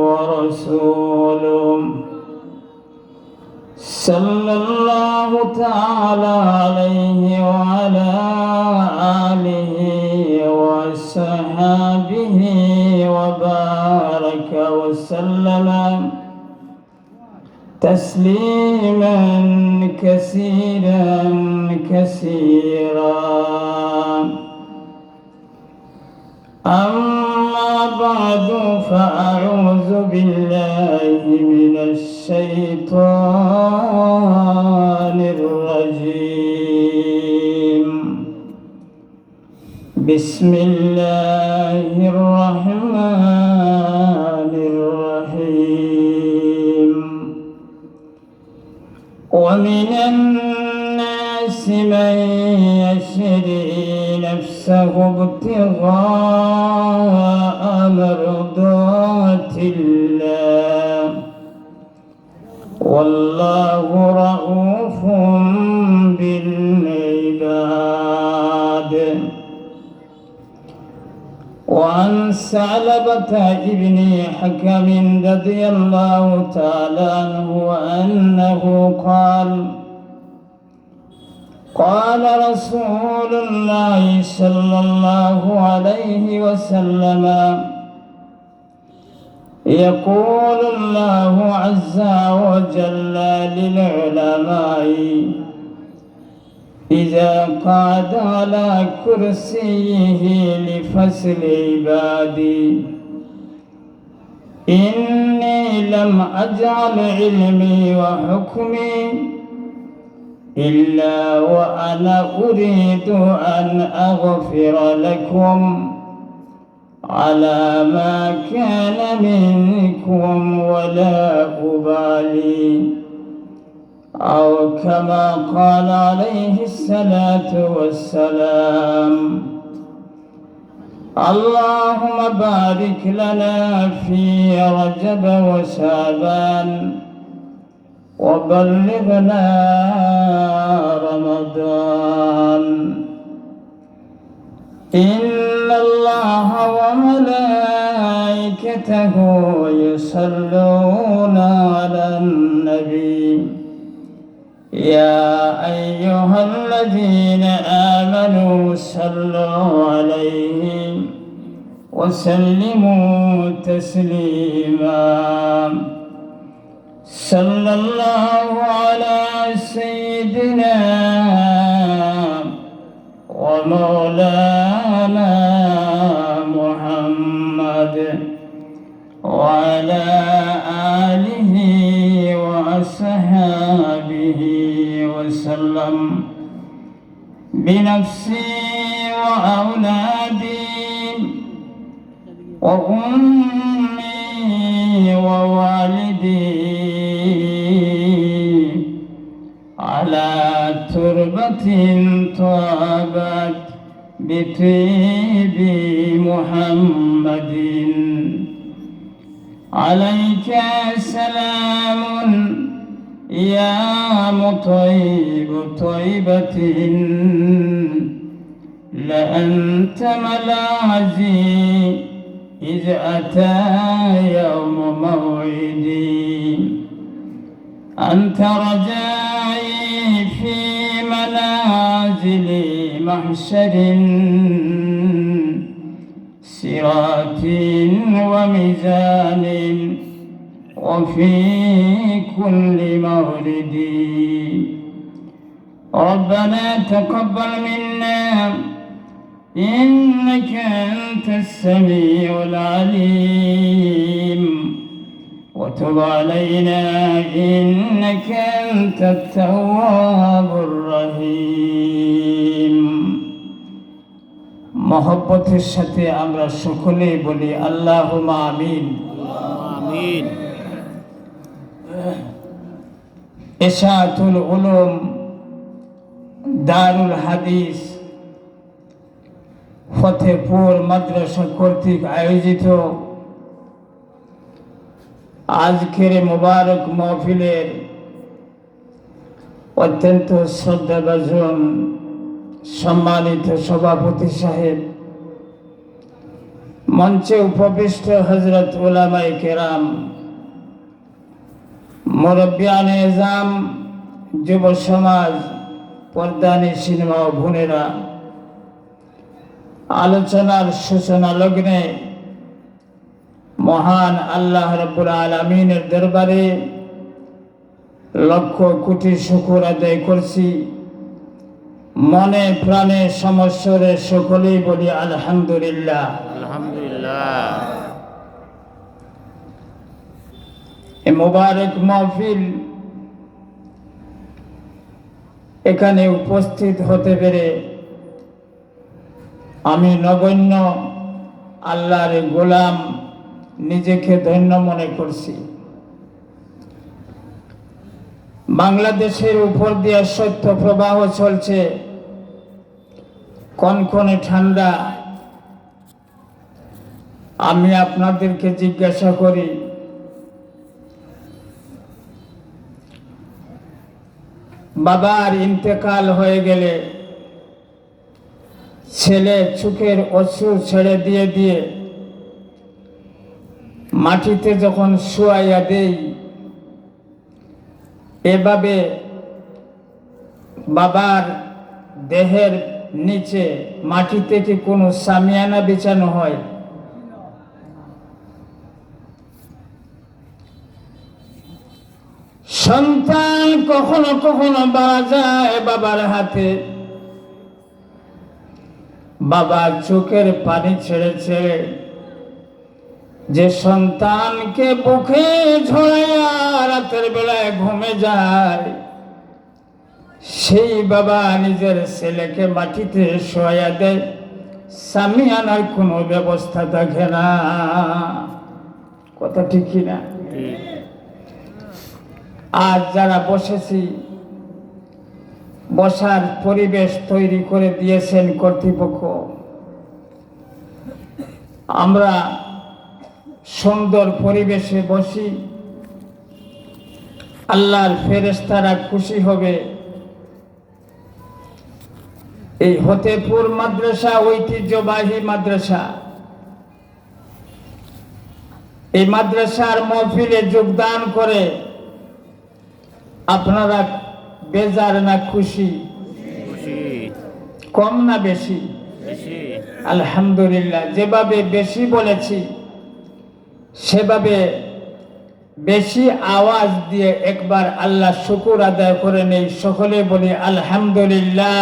ورسوله صلى الله تعالى عليه وعلى آله وصحبه وبارك وسلم تسليما كثيرا كثيرا. أما بعد فأعوذ بالله من الشيطان الرجيم. بسم الله الرحمن الرحيم. ومن الناس من يشري نفسه ابتغاء مرضات الله والله رؤوف بالعباد. وعن ثعلبة ابن حكم رضي الله تعالى عنه أنه قال رسول الله صلى الله عليه وسلم: يقول الله عز وجل للعلماء إذا قعد على كرسيه لفصل عبادي: إني لم أجعل علمي وحكمي إلا وأنا أريد أن أغفر لكم على ما كان منكم ولا أبالي، أو كما قال عليه الصلاة والسلام. اللهم بارك لنا في رجب وشعبان وبلغنا رمضان. إن الله وملائكته يصلون على النبي يا أيها الذين آمنوا صلوا عليه وسلموا تسليما. صلى الله على سيدنا ومولانا محمد وعلى آله وأصحابه وسلم. بنفسي وأولادي وأمي ووالدي على تربة طابت بطيب محمد. عليك سلام يا مطيب طيبة، لأنت ملاذي إذ أتى يوم موعدي. أنت رجائي في منازل محشر صراط وميزان وفي كل مورد. ربنا تقبل منا إنك أنت السميع العليم، وتب علينا إنك أنت التواب الرحيم। মহব্বতের সাথে আমরা সকলেই বলি আল্লাহুম্মা আমিন। আমিন। ইশাআতুল উলুম দারুল হাদিস ফতেপুর মাদ্রাসা কর্তৃক আয়োজিত আজকের মোবারক মাহফিলের অত্যন্ত শ্রদ্ধাভাজন সম্মানিত সভাপতি সাহেব, মঞ্চে উপবিষ্ট হযরত উলামায়ে কেরাম, মুরব্বিয়ানে এজাম, যুব সমাজ, পর্দানিশীন মা ও বোনেরা, আলোচনার সূচনা লগ্নে মহান আল্লাহ রাব্বুল আলামিনের দরবারে লক্ষ কোটি শুকর আদায় করছি। মনে প্রাণে সমস্বরে সকলেই বলি আলহামদুলিল্লাহ। আলহামদুলিল্লাহ। এ মোবারক মাহফিল এখানে উপস্থিত হতে পেরে আমি নগণ্য আল্লাহর গোলাম নিজেকে ধন্য মনে করছি। বাংলাদেশের উপর দিয়ে শৈত্য প্রবাহ চলছে, কনকনে ঠান্ডা। আমি আপনাদেরকে জিজ্ঞাসা করি, বাবার ইন্তেকাল হয়ে গেলে ছেলে চোখের অশ্রু ছেড়ে দিয়ে দিয়ে মাটিতে যখন শুয়াইয়া দেই, এভাবে বাবার দেহের নিচে মাটিতে কি কোনো সামিয়ানা বিছানো হয়? সন্তান কখনো কখনো মারা যায় বাবার হাতে, বাবার চোখের পানি ছেড়ে ছেড়ে যে সন্তানকে বুকে ঝরাইয়া রাতের বেলায় ঘুমে যায়, সেই বাবা নিজের ছেলেকে মাটিতে শোয়া দেয়, সামিয়ানার কোনো ব্যবস্থা থাকে না। কথা ঠিক কিনা? আজ যারা বসেছি, বসার পরিবেশ তৈরি করে দিয়েছেন কর্তৃপক্ষ, আমরা সুন্দর পরিবেশে বসি, আল্লাহর ফেরেশতারা খুশি হবে। এই হতেপুর মাদ্রাসা ঐতিহ্যবাহী মাদ্রাসা, এই মাদ্রাসার মাহফিলে যোগদান করে আপনারা বেজার না খুশি? কম না বেশি? আলহামদুলিল্লাহ। যেভাবে বেশি বলেছি সেভাবে বেশি আওয়াজ দিয়ে একবার আল্লাহ শুকর আদায় করে নেই। সকলে বলি আলহামদুলিল্লাহ।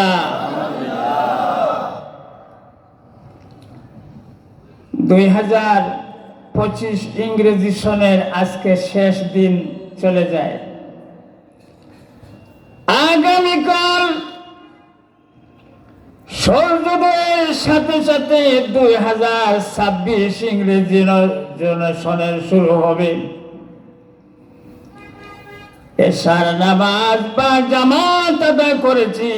2025 ইংরেজি সনের আজকে শেষ দিন চলে যায়। আগামীকাল সূর্যোদয়ের সাথে সাথে 2026 ইংরেজি সনের শুরু হবে। এশার নামাজ বা জামাত আদায় করেছি,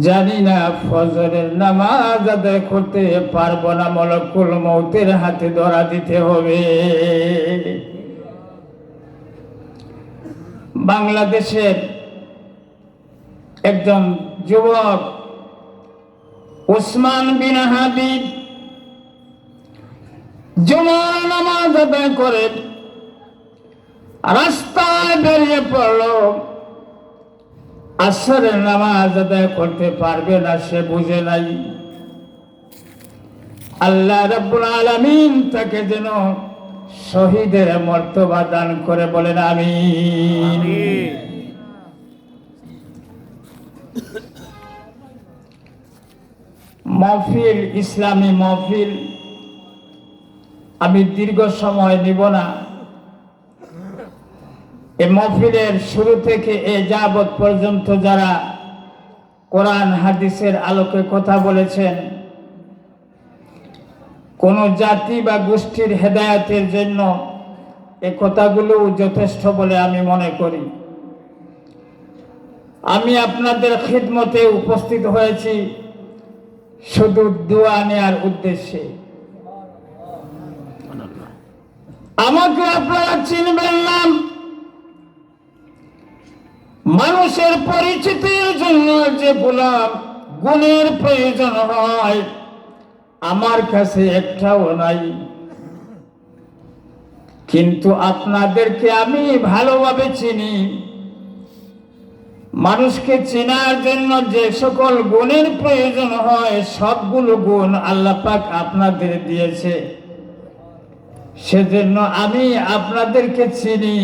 জানি না ফজরের নামাজ আদায় করতে পারবো না, মলকুল মউতের হাতে ধরা দিতে হবে। বাংলাদেশের একজন যুবক উসমান বিন হাবিব জুমার নামাজ আদায় করে রাস্তায় বেরিয়ে পড়ল। আসরের নামাজ আদায় করতে পারবে না, সে বুঝে নাই। আল্লাহ রাব্বুল আলামিন তাকে যেন শহীদের মর্তবা দান করে, বলেন আমিন। মাহফিল, ইসলামী মাহফিল, আমি দীর্ঘ সময় নিব না। এই মাহফিলের শুরু থেকে এ যাবৎ পর্যন্ত যারা কোরআন হাদিসের আলোকে কথা বলেছেন, কোন জাতি বা গোষ্ঠীর হেদায়েতের জন্য এই কথাগুলো যথেষ্ট বলে আমি মনে করি। আমি আপনাদের খিদমতে উপস্থিত হয়েছি শুধু দোয়া নেয়ার উদ্দেশ্যে। আমাকে আপনারা চিনবেন না, মানুষের পরিচিতির জন্য যেগুলো গুণের প্রয়োজন হয় আমার কাছে একটাও নাই। কিন্তু আপনাদেরকে আমি ভালোভাবে চিনি। মানুষকে চেনার জন্য যে সকল গুণের প্রয়োজন হয় সবগুলো গুণ আল্লাহ পাক আপনাদের দিয়েছে। সেজন্য আমি আপনাদেরকে চিনি।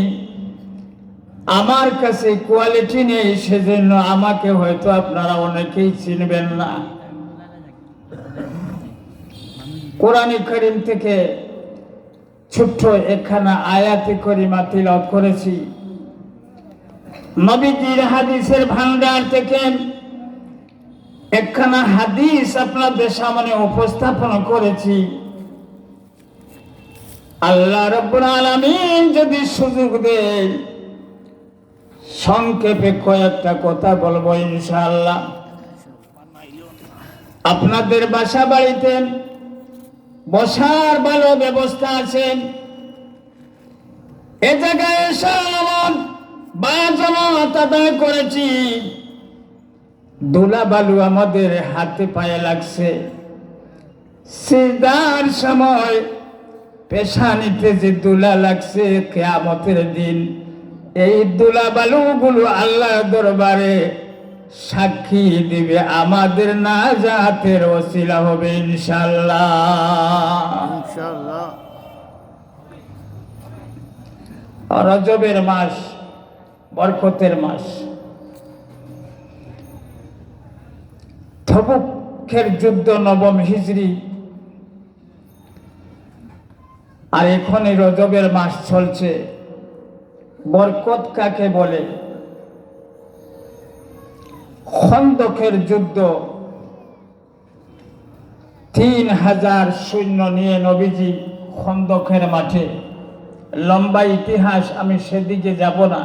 আমার কাছে কোয়ালিটি নেই, সেজন্য আমাকে হয়তো আপনারা অনেকেই চিনবেন না। কোরআন কারীম থেকে ছোট্ট একখানা আয়াতে কারিমা তিলাওয়াত করেছি। নবীজির হাদিসের ভান্ডার থেকে একখানা হাদিস আপনাদের সামনে উপস্থাপন করেছি। আল্লাহ রাব্বুল আলামিন যদি সুযোগ দেয় সংক্ষেপে কয়েকটা কথা বলবো ইনশাআল্লাহ। আপনাদের বাসা বাড়িতে বসার ভালো ব্যবস্থা আছে। এ জায়গায় এসে আমার জামাত আদায় করেছি। ধুলা বালু আমাদের হাতে পায়ে লাগছে। সিজদার সময় পেশানিতে যে ধুলা লাগছে, কিয়ামতের দিন এই ধুলা বালুগুলো আল্লাহর দরবারে সাক্ষী দিবে, আমাদের নাজাতের ওসিলা হবে ইনশাআল্লাহ। ইনশাআল্লাহ। রজবের মাস বরকতের মাস। তবুকের যুদ্ধ নবম হিজরি, আর এখনই রজবের মাস চলছে। বরকত কাকে বলে? খন্দকের যুদ্ধ, 3000 সৈন্য নিয়ে নবীজি খন্দকের মাঠে। লম্বা ইতিহাস, আমি সেদিকে যাব না।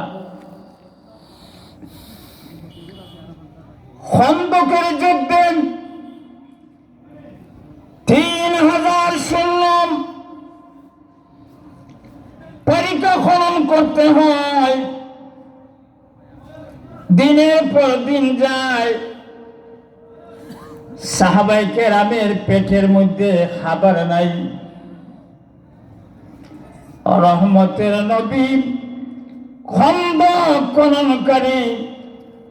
খন্দকের যুদ্ধে 3000 সৈন্য পরিখা খনন করতে হয়। দিনের পর দিন যায়, সাহাবায়ে কেরামের পেটের মধ্যে খাবার নাই। রহমতের নবী খন্দক খননকারী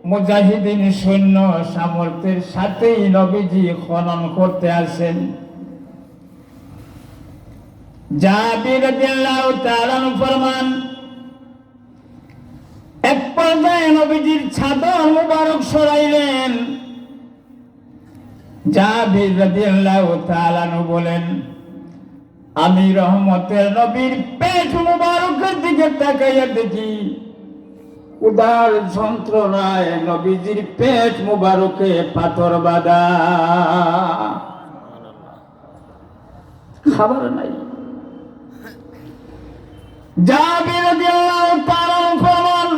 মুজাহিদিন সৈন্য সামর্থ্যের সাথেই নবীজি খনন করতে আসেন। জাবির রাদিয়াল্লাহু তাআলা ফরমান, এক পর্যায়ে নবীজির চাদর মুবারক সরাইলেন। জাবির রাদিয়াল্লাহু তাআলা বলেন, আমি রহমতের নবীর পেট মুবারকের দিকে তাকাইয়া দেখি উদার যন্ত্রণায় নবীজির পেট মুবারকে পাথর বাঁধা, খাবার নাই। জাবির রাদিয়াল্লাহু তাআলা ফরমান,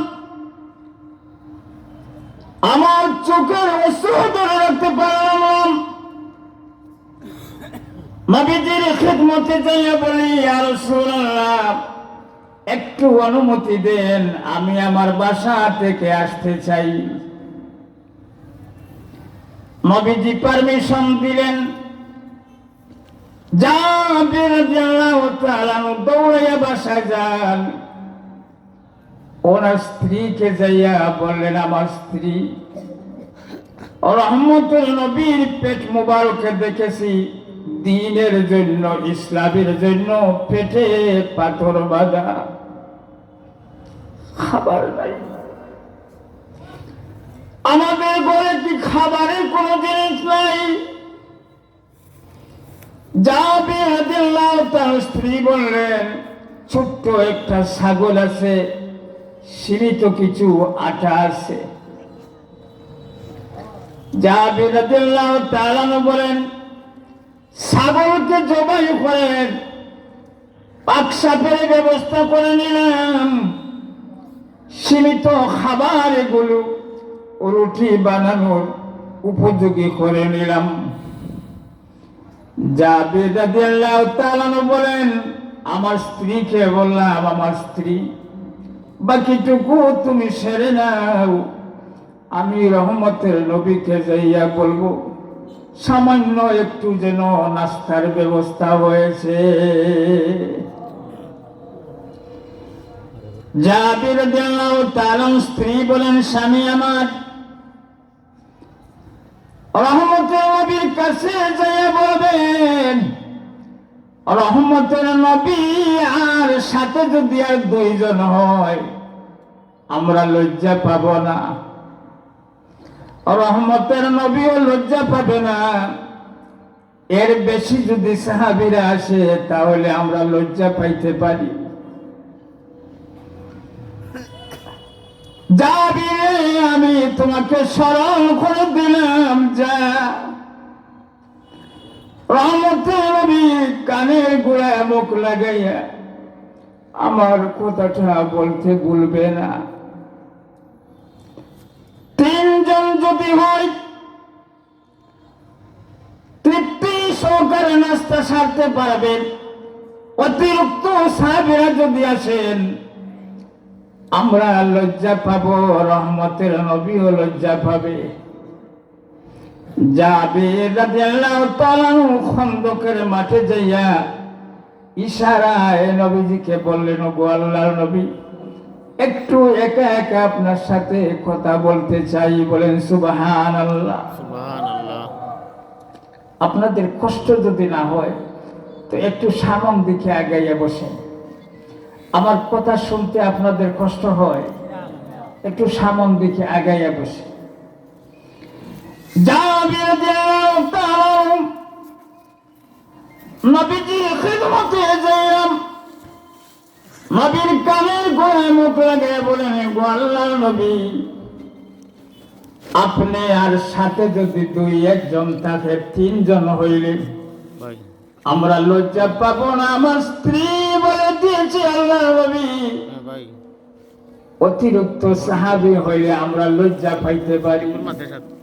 আমার চোখের অশ্রু ধরে রাখতে পারলাম। নবীজির খিদমতে যাইয়া বলি, ইয়া রাসূলুল্লাহ, একটু অনুমতি দেন, আমি আমার বাসা থেকে আসতে চাই। নবীজি পারমিশন দিলেন। জাবির রাদিয়াল্লাহু তাআলা দৌড়াইয়া বাসায় যান। ওনার স্ত্রীকে যাইয়া বললেন, আমার স্ত্রী, রহমতের নবীর পেট মুবারকে দেখেছি দ্বীনের জন্য, ইসলামের জন্য পেটে পাথর বাঁধা, খাবার নাই। আমাদের ঘরে কি খাবারের কোন জিনিস নাই? জাবির রাদিয়াল্লাহু তাআলা স্ত্রী বললেন, ছোট্ট একটা ছাগল আছে, সীমিত কিছু আটা আছে। জাবির রাদিয়াল্লাহু তাআলা বলেন, ছাগলকে জবাই করেন, পাকসাপের ব্যবস্থা করে নিলাম। সীমিত খাবার এগুলো রুটি বানানোর উপযোগী করে নিলাম। জাবির রাদিয়াল্লাহু তাআলা বলেন, আমার স্ত্রীকে বললাম, আমার স্ত্রী, বাকিটুকু তুমি সেরে নাও, আমি রহমতের নবীকে যাইয়া বলবো সামান্য একটু যেন নাস্তার ব্যবস্থা হয়েছে। জাবির রাদিয়াল্লাহু তাআলা স্ত্রী বলেন, স্বামী আমার রহমতের নবীর কাছে যেয়ে বলবেন, রহমতের নবী আর সাথে যদি আর দুইজন হয় আমরা লজ্জা পাব না, রহমতের নবীও লজ্জা পাবে না, এর বেশি যদি সাহাবীরা আসে তাহলে আমরা লজ্জা পাইতে পারি। জাবির, আমি তোমাকে স্মরণ করে দিলাম, যা রহমতের নবী কানের গোড়ায় মুখ লাগাইয়া আমার কথাটা বলতে ভুলবে না। তিনজন যদি হয় তৃপ্তি সহকারে নাস্তা সারতে পারবেন, অতিরিক্ত সাহাবীরা যদি আসেন আমরা লজ্জা পাবো, রহমতের নবীও লজ্জা পাবে। জাবির রাদিয়াল্লাহু তাআলা খন্দকের মাঠে যাইয়া ইশারায় নবীজিকে বললেন, গো আল্লাহর নবী, একটু একা একা আপনার সাথে কথা বলতে চাই। বলেন সুবহানাল্লাহ। সুবহানাল্লাহ। আপনাদের কষ্ট যদি না হয় তো একটু সামন দিকে আগাইয়া বসেন। আমার কথা শুনতে আপনাদের কষ্ট হয়, একটু সামন দিকে আগাইয়া বসে। জাবির রাদিয়াল্লাহু তাআলা নবীজির খিদমতে যাইলাম, নবীর কানের গোড়ায় মুখ লাগাইয়া বলেন, গো আল্লাহর নবী, আপনি আর সাথে যদি দুই একজন থাকে, তিনজন হইলে ভাই আমরা লজ্জা পাবো না। আমার স্ত্রী বলে দিয়েছে, আল্লাহর নবী, ভাই অতিরিক্ত সাহাবী হইলে আমরা লজ্জা পাইতে পারি। মাথায় সাথে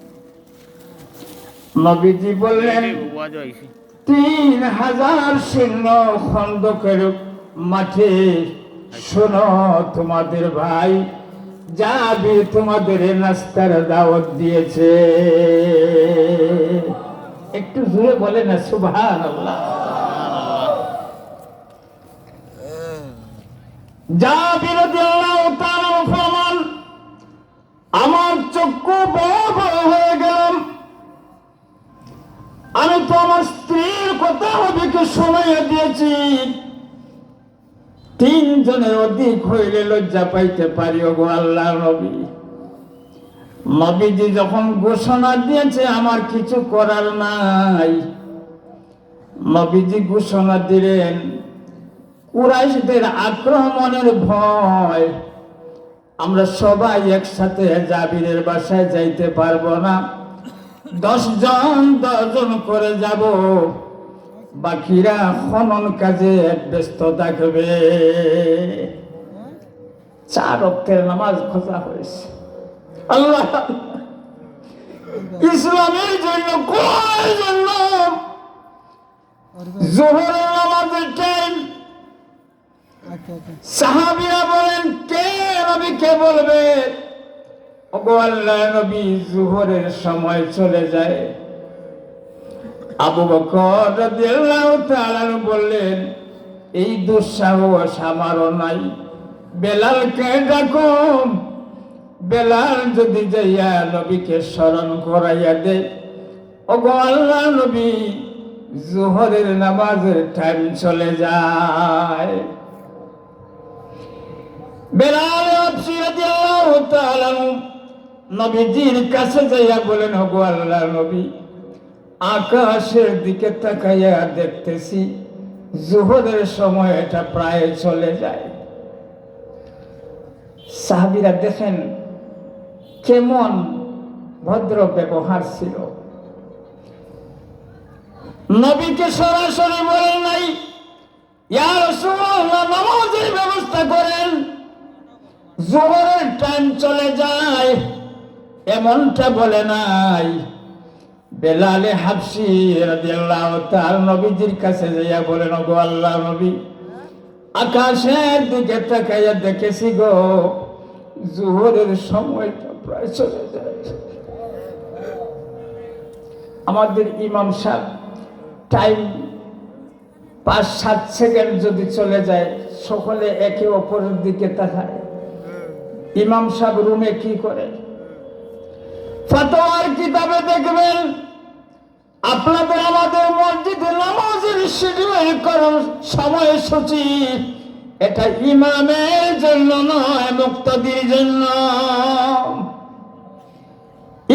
নবীজি বললেন, ওয়াজ হইছে 3000 সৈন্য খন্দকের মাঠে, শোনো তোমাদের ভাই জাবির তোমাদের নাস্তার দাওয়াত দিয়েছে। একটু জোরে বলে না সুবহানাল্লাহ। জাবির রাদিয়াল্লাহু তাআলা ফরমান, আমার চক্ষু বড় বড় হয়ে গেল, আমি তো আমার স্ত্রীর কথা নবীকে শোনাইয়া দিয়েছি, তিনজনের অধিক হইলে লজ্জা পাইতে পারি। গো আল্লাহর নবী, নবীজি যখন ঘোষণা দিয়েছে আমার কিছু করার নাই, নবীজি ঘোষণা দিলেন, কুরাইশদের আক্রমণের ভয় আমরা সবাই একসাথে জাবিরের বাসায় যাইতে পারবো না, 10 জন করে যাব, বাকিরা খনন কাজে ব্যস্ত থাকবে। 4 ওয়াক্তের নামাজ খোঁজা হয়েছে। আল্লাহ ইসলামের জন্য, কোরআনের জন্য যোহরের নামাজের টাইম, সাহাবীরা বলেন, কে নবীকে বলবে, ওগো আল্লাহর নবী, যোহরের সময় চলে যায়। আবু বকর রাদিয়াল্লাহু তাআলা বললেন, এই দুঃসাহস আমারও নাই, বেলালকে ডাকো, বেলাল যদি যাইয়া নবীকে স্মরণ করাইয়া দে। ওগো আল্লাহর নবী, যোহরের নামাজের টাইম চলে যায়। বেলাল রাদিয়াল্লাহু তাআলা নবীজির কাছে যাইয়া বলেন, ওগো আল্লাহর নবী, আকাশের দিকে তাকাইয়া দেখতেছি যোহরের সময় এটা প্রায় চলে যায়। সাহাবীরা দেখেন কেমন ভদ্র ব্যবহার ছিল। নবীকে সরাসরি বলেন নাই, ইয়া রাসূলুল্লাহ নামাজের ব্যবস্থা করেন, যোহরের টাইম চলে যায়, এমনটা বলে নাই। বেলাল হাবশী রাদিয়াল্লাহু তাআলা নবীজির কাছে যাইয়া বলেন, ওগো আল্লাহর নবী, আকাশের দিকে তাকাইয়া দেখেছি গো, যোহরের সময়টা প্রায় চলে যায়। আমাদের ইমাম সাহেব টাইম 5-7 সেকেন্ড যদি চলে যায় সকলে একে অপরের দিকে তাকায়। ইমাম সাহেব রুমে কি করে? ফতোয়ার কিতাবে দেখবেন আপনাদের আমাদের মসজিদে নামাজের শিডিউল করুন সময়সূচি, এটা ইমামের জন্য নয়, মুক্তাদির জন্য।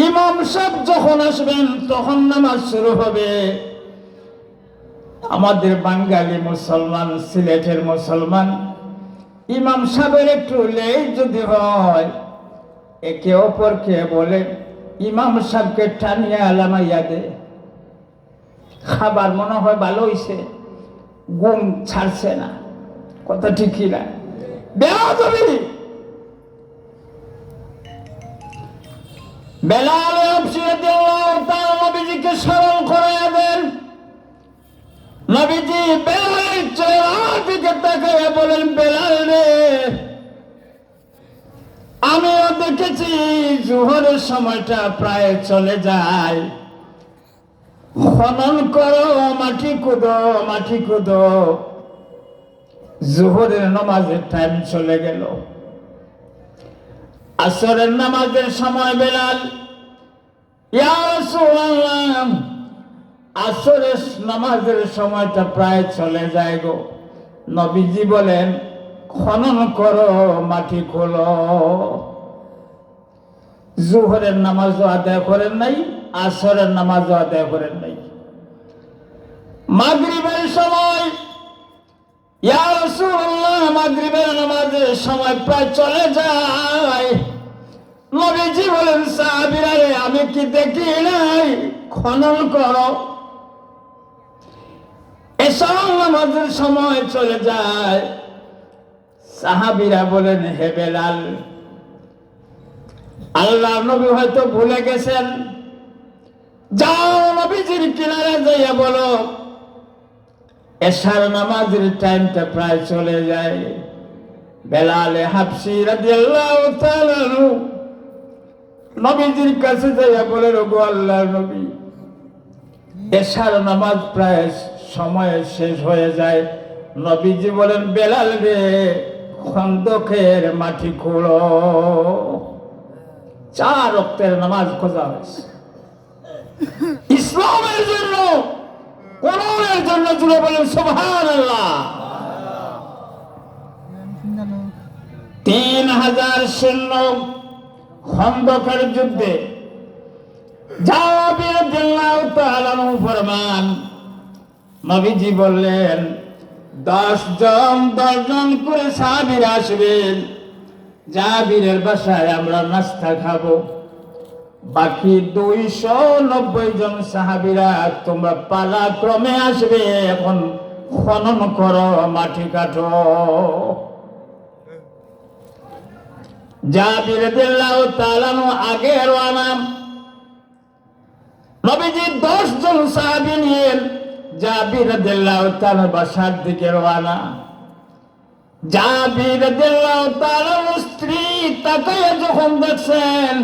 ইমাম সাহেব যখন আসবেন তখন নামাজ শুরু হবে। আমাদের বাঙালি মুসলমান, সিলেটের মুসলমান, ইমাম সাহেবের একটু লেট যদি হয় একে অপরকে বলে ইমাম সাহেবকে টানিয়া লামাইয়া দে, খাবার মনে হয় ভালো হইছে, ঘুম ছাড়ছে না, কথা ঠিক কিনা? বেয়াদবি। বেলাল হাবশী রাদিয়াল্লাহু তাআলা নবীজিকে স্মরণ করাইয়া দেন। নবীজি বেলালের চেহারার দিকে তাকাইয়া বলেন, বেলাল রে, আমিও দেখেছি জোহরের সময়টা প্রায় চলে যায়, খনন করো, মাটি কুদো, মাটি কুদো। জোহরের নামাজের টাইম চলে গেল। আসরের নামাজের সময় বেলাল, ইয়া রাসূলুল্লাহ, আসরের নামাজের সময়টা প্রায় চলে যায় গো। নবীজি বলেন, খনন করো, মাটি খোলো। জোহরের নামাজও আদায় করেন নাই, আসরের নামাজও আদায় করেন নাই। মাগরিবের সময়, ইয়া রাসূলুল্লাহ, মাগরিবের নামাজের সময় প্রায় চলে যায়। নবীজি বলেন, সাহাবীরা রে, আমি কি দেখি নাই? খনন করো। এসব নামাজের সময় চলে যায়। সাহাবীরা বলেন, হে বেলাল, আল্লাহ নবী হয়তো ভুলে গেছেন, যাও নবীজির কিনারে যাইয়া বলো এশার নামাজের টাইমটা প্রায় চলে যায়। বেলাল হাবশী রাদিয়াল্লাহু তাআলা আনহু নবীজির কাছে যাইয়া বলেন, ওগো আল্লাহর নবী, এশার নামাজ প্রায় সময় শেষ হয়ে যায়। নবীজি বলেন, বেলাল রে, খন্দকের মাটি খোঁড়ো। 4 ওয়াক্তের নামাজ খোঁজা হয়েছে ইসলামের জন্য, কোরআনের জন্য। জুড়ে বলেন সুবহানাল্লাহ। 3000 সৈন্য খন্দকের যুদ্ধে। জাবির রাদিয়াল্লাহু তাআলা আনহু ফরমান, নবীজি বললেন, 10 জন করে সাহাবীরা আসবেন, জাবিরের বাসায় আমরা নাস্তা খাবো। বাকি 290 জন সাহাবীরা তোমরা পালাক্রমে আসবে, এখন খনন করো, মাটি কাটো। জাবির রাদিয়াল্লাহু তাআলা আনহু আগে রওনা। নবীজি 10 জন সাহাবী নিয়ে জাবির রাদিয়াল্লাহু তাআলা বাসার দিকে রওনা। জাবির রাদিয়াল্লাহু তাআলা স্ত্রী তাকায়া যখন দেখছেন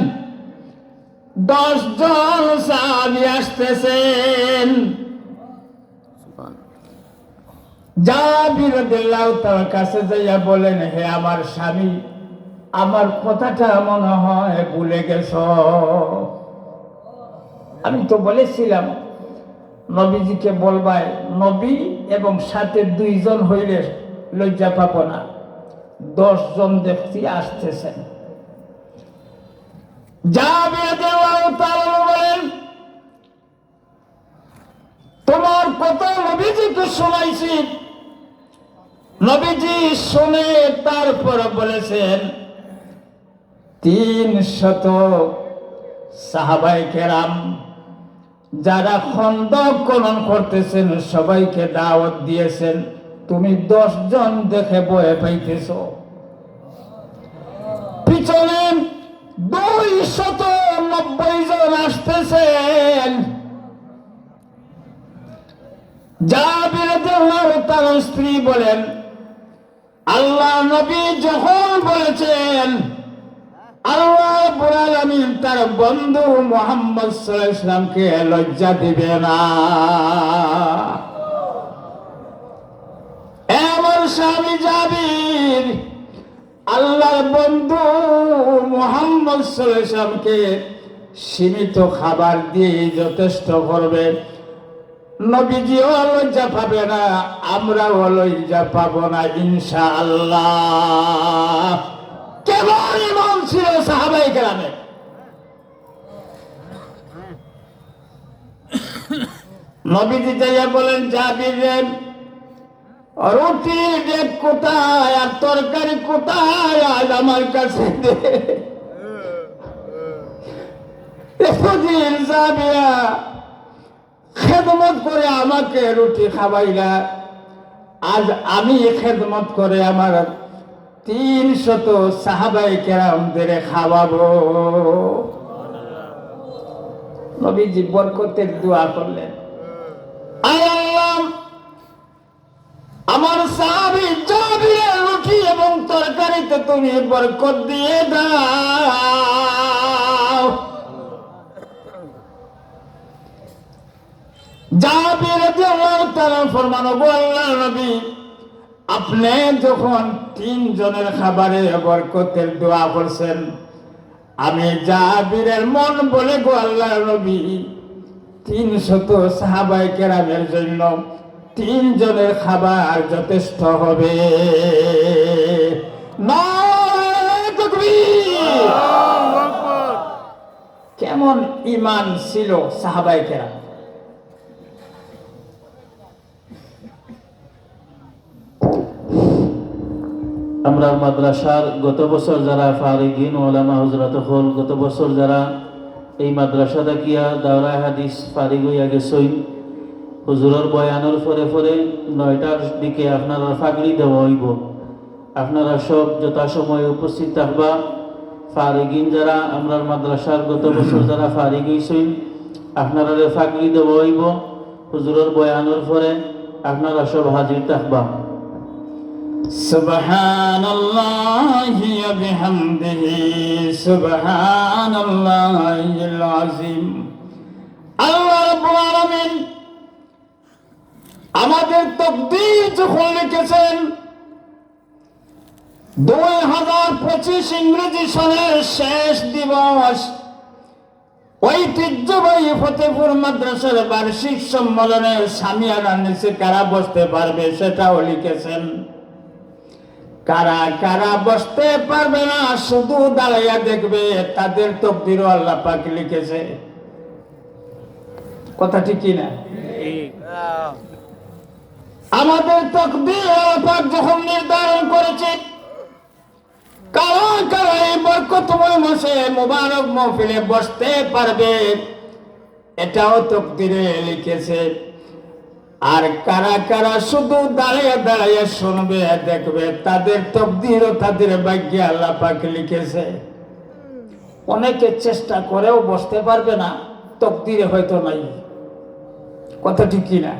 10 জন সাহাবী আসতেছেন, জাবির রাদিয়াল্লাহু তাআলার কাছে যাইয়া বলেন, হে আমার স্বামী, আমার কথাটা মনে হয় ভুলে গেছো। আমি তো বলেছিলাম নবীজিকে বলবাই, নবী এবং সাথে 2 জন হইলে লজ্জা পাবো না। 10 জন দেখছি আসতেছেন। জাবির রাদিয়াল্লাহু তাআলা বলেন, তোমার কথা নবীজিকে শোনাইছি। নবীজি শুনে তারপর বলেছেন, 300 সাহাবায়ে কেরাম যারা খন্দক খনন করতেছেন সবাইকে দাওয়াত দিয়েছেন, তুমি 10 জন দেখে ভয় পাইতেছ। পিছনে 290 জন আসতেছেন। জাবির রাদিয়াল্লাহু তাআলার স্ত্রী বলেন, আল্লাহ নবী যখন বলেছেন আল্লাহ রাব্বুল আলামিন তার বন্ধু মুহাম্মদ সাল্লাল্লাহু আলাইহি ওয়াসাল্লামকে লজ্জা দিবে না? এমন স্বামী জাবির আল্লাহর বন্ধু মুহাম্মদ সাল্লাল্লাহু আলাইহি ওয়াসাল্লামকে সীমিত খাবার দিয়ে যথেষ্ট করবে। নবীজিও লজ্জা পাবে না, আমরাও লজ্জা পাবো না ইনশাআল্লাহ। কেমন ইমান ছিল সাহাবায়ে কেরামের! নবীজি যাইয়া বলেন, জাবির রে, রুটি ডেক কোথায় আর তরকারি কোথায়, আজ আমার কাছে দে। এতদিন জাবিয়া খেদমত করে আমাকে রুটি খাওয়াইলা, আজ আমি খেদমত করে আমার 300 সাহাবায়ে কেরামদের খাওয়াবো। নবীজি বরকতের দোয়া করলেন, আয় আল্লাহ, আমার সাহাবী জাবিরের রুটি এবং তরকারিতে তুমি বরকত দিয়ে দাও। জাবির রাদিয়াল্লাহু তাআলা ফরমান, ও আল্লাহর নবী, আপনি যখন 3 জনের খাবারে বরকতের দোয়া করছেন, আমি জাবিরের মন বলে, গো আল্লাহর নবী, 300 সাহাবায়ে কেরামের জন্য 3 জনের খাবার যথেষ্ট হবে। নারে তাকবীর! কেমন ঈমান ছিল সাহাবায়ে কেরাম! আমরা মাদ্রাসার গত বছর যারা ফারিগিন ওলামা হযরত হল, গত বছর যারা এই মাদ্রাসা দেখিয়া দাওরা হাদিস ফারিগ হইয়া গেছই, হুজুরের বয়ানের পরে পরে 9টার দিকে আপনারা ফাগড়ি দেওয়া হইব। আপনারা সব যথাসময়ে উপস্থিত থাকবা। ফারিগিন যারা আমরা মাদ্রাসার গত বছর যারা ফারিগ হইছই, আপনারা ফাগড়ি দেওয়া হইব। হুজুরের বয়ানের পরে আপনারা সব হাজির থাকবা। সুবহানাল্লাহি ওয়া বিহামদিহি, সুবহানাল্লাহিল আযীম। আল্লাহ রাব্বুল আলামিন আমাদের তাকদীর যখন লিখেছেন, 2025 ইংরেজি সনের শেষ দিবস ঐতিহ্যবাহী ফতেপুর মাদ্রাসার বার্ষিক সম্মেলনের সামিয়ানার নিচে কারা বসতে পারবে সেটাও লিখেছেন। কারা কারা বসতে পারবে না, শুধু দাঁড়াইয়া দেখবে, তাদের তকদিরও আল্লাহ পাক লিখেছে। কথা ঠিক কিনা? আমাদের তকদির আল্লাহ পাক যখন নির্ধারণ করেছে কারা কারা এই বরকতময় মাসে মুবারক মাহফিলে বসতে পারবে, এটাও তকদিরে লিখেছে। আর কারা কারা শুধু দাঁড়িয়ে দাঁড়িয়ে শুনবে দেখবে, তাদের তকদিরও তাদের ভাগ্যে আল্লাহ পাক লিখেছে। অনেকে চেষ্টা করেও বসতে পারবে না, তকদিরে হয়তো নাই। কথা ঠিক কিনা?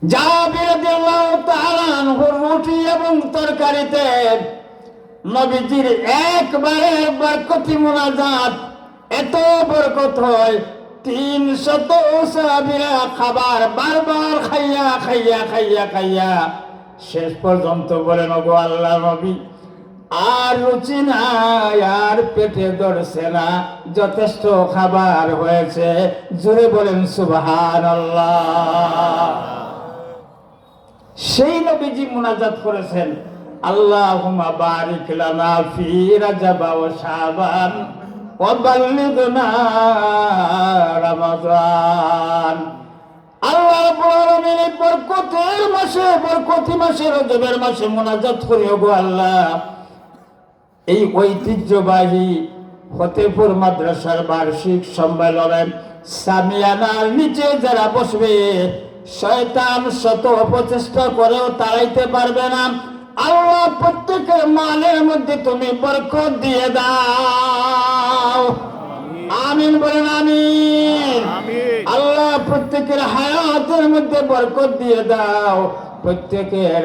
জাবির রাদিয়াল্লাহু তাআলা আনহুর রুটি এবং তরকারিতে নবীজির একবারে বরকতি মুনাজাত, এত বরকত হয় 300 সাহাবীরা খাবার বারবার খাইয়া খাইয়া খাইয়া খাইয়া শেষ পর্যন্ত বলেন, ওগো আল্লাহর নবী, আর রুচি নাই, আর পেটে ধরছে না, যথেষ্ট খাবার হয়েছে। জোরে বলেন সুবহানাল্লাহ। সেই নবীজি মুনাজাত করেছেন, আল্লাহুম্মা বারিক লানা ফি রাজাব ওয়া শাবান ওয়া বাল্লিগনা রমাদান। আল্লাহ রাব্বুল আলামিন এই বরকতের মাসে, বরকতি মাসে, রজবের মাসে মুনাজাত করি, ওগো আল্লাহ, এই ঐতিহ্যবাহী ফতেপুর মাদ্রাসার বার্ষিক সম্মেলনে সামিয়ানার নিচে যারা বসবে, শয়তান শত অপচেষ্টা করেও তাড়াইতে পারবে না। আল্লাহ প্রত্যেকের মালের মধ্যে তুমি বরকত দিয়ে দাও। আমিন বলেন আমিন। আল্লাহ প্রত্যেকের হায়াতের মধ্যে বরকত দিয়ে দাও, প্রত্যেকের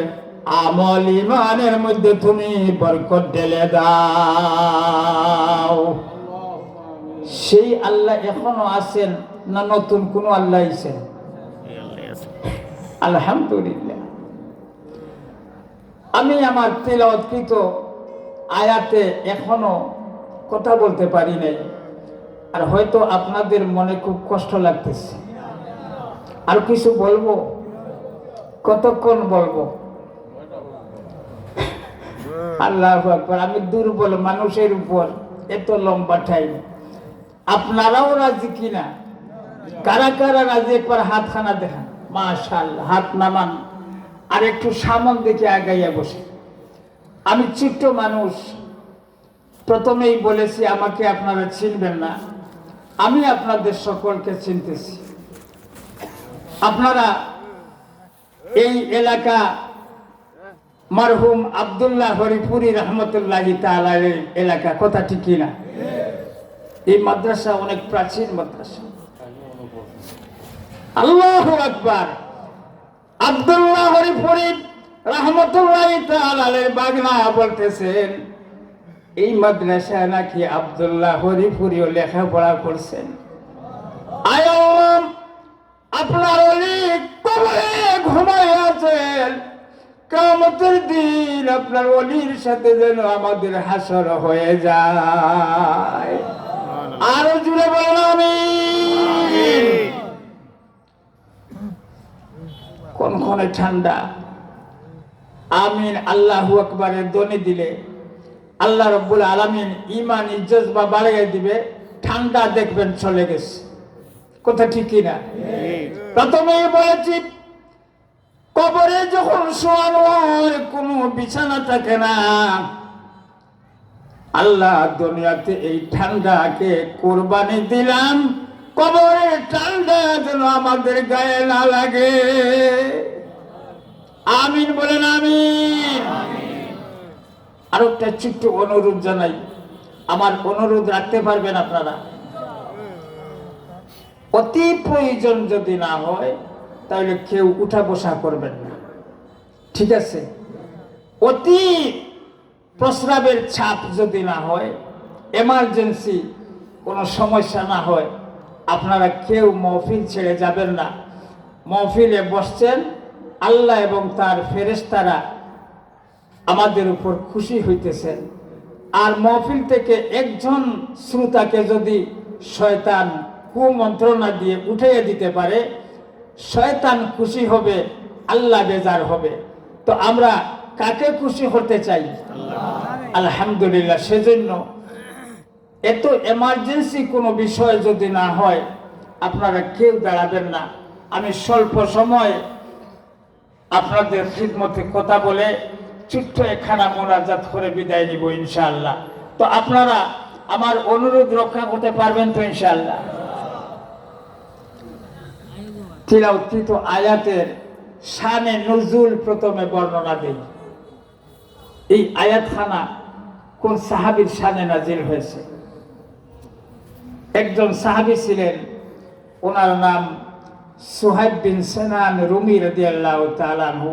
আমল ইমানের মধ্যে তুমি বরকত ঢেলে দাও। সেই আল্লাহ এখনো আছেন না নতুন কোন আল্লাহ আছেন? এই আল্লাহ আছে। আলহামদুলিল্লাহ। আমি আমার তিলাওয়াতকৃত আয়াতে এখনো কথা বলতে পারি নাই, আর হয়তো আপনাদের মনে খুব কষ্ট লাগতেছে। আর কিছু বলবো? কতক্ষণ বলবো? আল্লাহু আকবার। আমি দুর্বল মানুষের উপর এত লম্বা টাইম। আপনারাও রাজি কিনা? কারা কারা রাজি একবার হাতখানা দেখান। মাশাআল্লাহ, হাত নামান। আর একটু সামন দেখে আগাইয়া বসে। আমি ছোট্ট মানুষ, প্রথমেই বলেছি আমাকে আপনারা চিনবেন না, আমি আপনাদের সকলকে চিনতেছি। আপনারা এই এলাকা মরহুম আব্দুল্লাহ হরিপুরি রহমতুল্লাহি তাআলা এলাকা, কথা ঠিক কিনা? এই মাদ্রাসা অনেক প্রাচীন মাদ্রাসা। আল্লাহু আকবার। আব্দুল্লাহ হরিপুরি রহমতুল্লাহি তাআলা বাগনা বলতেছেন, এই মাদ্রাসায় নাকি আব্দুল্লাহ হরিপুরিও লেখাপড়া করছেন। আয় আল্লাহ, আপনার ওলি কবরে ঘুমায় আছেন, কিয়ামতের দিন আপনার ওলির সাথে যেন আমাদের হাসর হয়ে যায়। আরো জুড়ে বলেন আমিন। কোনখানে ঠান্ডা। আমিন আল্লাহু আকবারের ধ্বনি দিলে আল্লাহ রাব্বুল আলামিন ঈমানি জজবা বাড়িয়ে দিবে, ঠান্ডা দেখবেন চলে গেছে। কথা ঠিক কিনা? প্রথমেই বলেছি, কবরে যখন শোয়ানো হয় কোনো বিছানা থাকে না। আল্লাহ দুনিয়াতে এই ঠান্ডাকে কোরবানি দিলাম, কবরের ঠান্ডা যেন আমাদের গায়ে না লাগে। আমিন বলেন আমিন। আর একটা ছোট্ট অনুরোধ জানাই, আমার অনুরোধ রাখতে পারবেন আপনারা? অতি প্রয়োজন যদি না হয় তাহলে কেউ উঠা বসা করবেন না, ঠিক আছে? অতি প্রস্রাবের ছাপ যদি না হয়, এমার্জেন্সি কোনো সমস্যা না হয়, আপনারা কেউ মহফিল ছেড়ে যাবেন না। মহফিলে বসছেন, আল্লাহ এবং তার ফেরেশতারা আমাদের উপর খুশি হইতেছেন। আর মহফিল থেকে একজন শ্রোতাকে যদি শয়তান কুমন্ত্রণা দিয়ে উঠিয়ে দিতে পারে, শয়তান খুশি হবে, আল্লাহ বেজার হবে। তো আমরা কাকে খুশি করতে চাই? আলহামদুলিল্লাহ। সেজন্য এত এমার্জেন্সি কোনো বিষয় যদি না হয়, আপনারা কেউ দাঁড়াবেন না। আমি স্বল্প সময় আপনাদের খিদমতে কথা বলে ছোট্ট একখানা মোনাজাত করে বিদায় নিব ইনশাআল্লাহ। তো আপনারা আমার অনুরোধ রক্ষা করতে পারবেন তো ইনশাআল্লাহ? তিলাওয়াতকৃত আয়াতের শানে নুজুল প্রথমে বর্ণনা দেই। এই আয়াতখানা কোন সাহাবীর শানে নাজিল হয়েছে? একজন সাহাবী ছিলেন, ওনার নাম সুহাইব বিন সিনান রুমি রাদিয়াল্লাহু তাআলা আনহু।